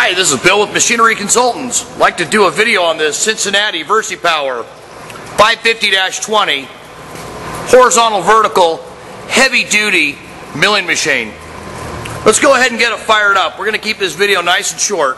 Hi, this is Bill with Machinery Consultants. I'd like to do a video on this Cincinnati VersiPower 550-20 horizontal vertical heavy duty milling machine. Let's go ahead and get it fired up. We're going to keep this video nice and short.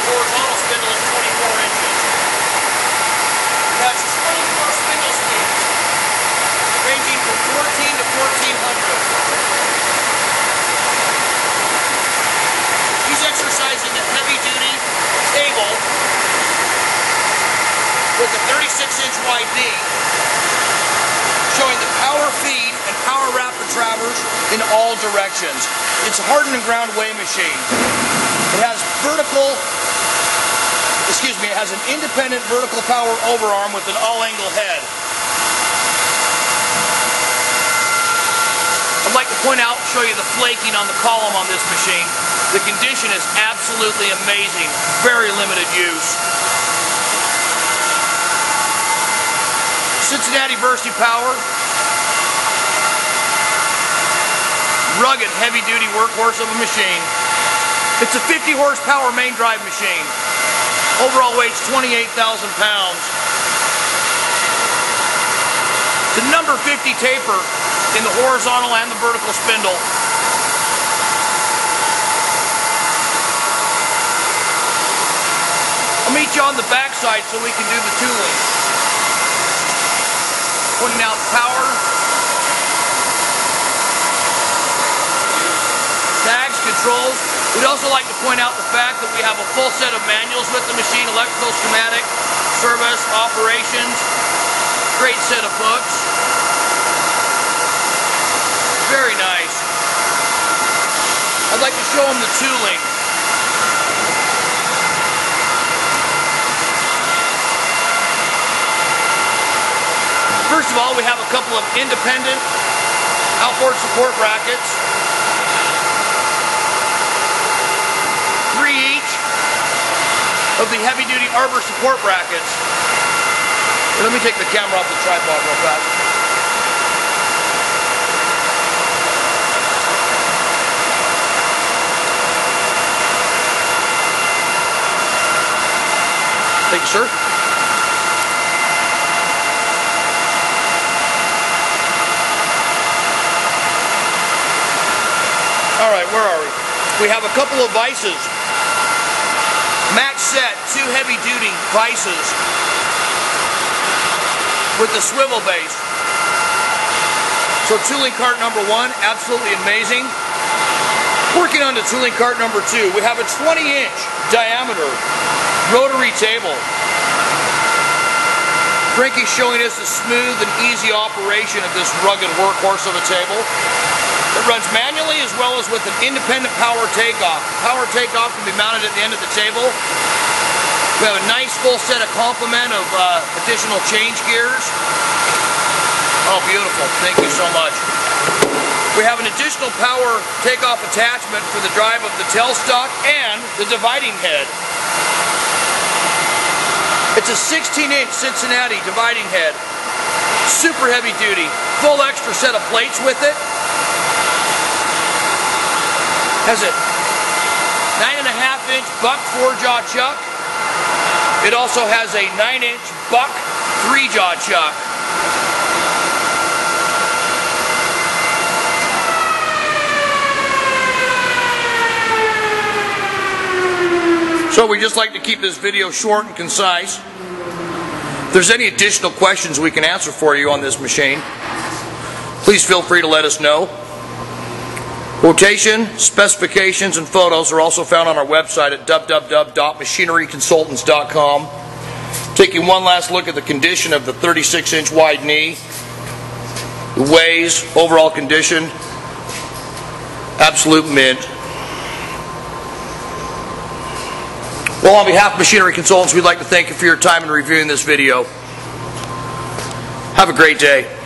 Horizontal spindle is 24 inches. It has 24 spindle speeds, ranging from 14 to 1400. He's exercising a heavy-duty table with a 36-inch wide knee, showing the power feed and power rapid traverse in all directions. It's a hardened and ground weigh machine. It has it has an independent vertical power overarm with an all-angle head. I'd like to point out, show you the flaking on the column on this machine. The condition is absolutely amazing. Very limited use. Cincinnati VersiPower. Rugged, heavy-duty workhorse of a machine. It's a 50 horsepower main drive machine. Overall weight's 28,000 pounds. The number 50 taper in the horizontal and the vertical spindle. I'll meet you on the back side so we can do the tooling. Putting out power. Tags, controls. We'd also like to point out the fact that we have a full set of manuals with the machine, electrical schematic, service, operations, great set of books. Very nice. I'd like to show them the tooling. First of all, we have a couple of independent outboard support brackets. 3 each of the heavy-duty arbor support brackets. Let me take the camera off the tripod real fast. Thank you, sir. All right, where are we? We have a couple of vices. Match set, 2 heavy-duty vices with the swivel base. So tooling cart number 1, absolutely amazing. Working on to tooling cart number 2, we have a 20-inch diameter rotary table. Frankie's showing us the smooth and easy operation of this rugged workhorse of a table. It runs manually as well as with an independent power takeoff. Power takeoff can be mounted at the end of the table. We have a nice full set of complement of additional change gears. Oh, beautiful. Thank you so much. We have an additional power takeoff attachment for the drive of the tailstock and the dividing head. It's a 16-inch Cincinnati dividing head. Super heavy duty. Full extra set of plates with it. Has a 9.5-inch buck 4-jaw chuck. It also has a 9-inch buck 3-jaw chuck. So we just like to keep this video short and concise. If there's any additional questions we can answer for you on this machine, please feel free to let us know. Quotation, specifications, and photos are also found on our website at www.machineryconsultants.com. Taking one last look at the condition of the 36-inch wide knee. The weighs, overall condition, absolute mint. Well, on behalf of Machinery Consultants, we'd like to thank you for your time in reviewing this video. Have a great day.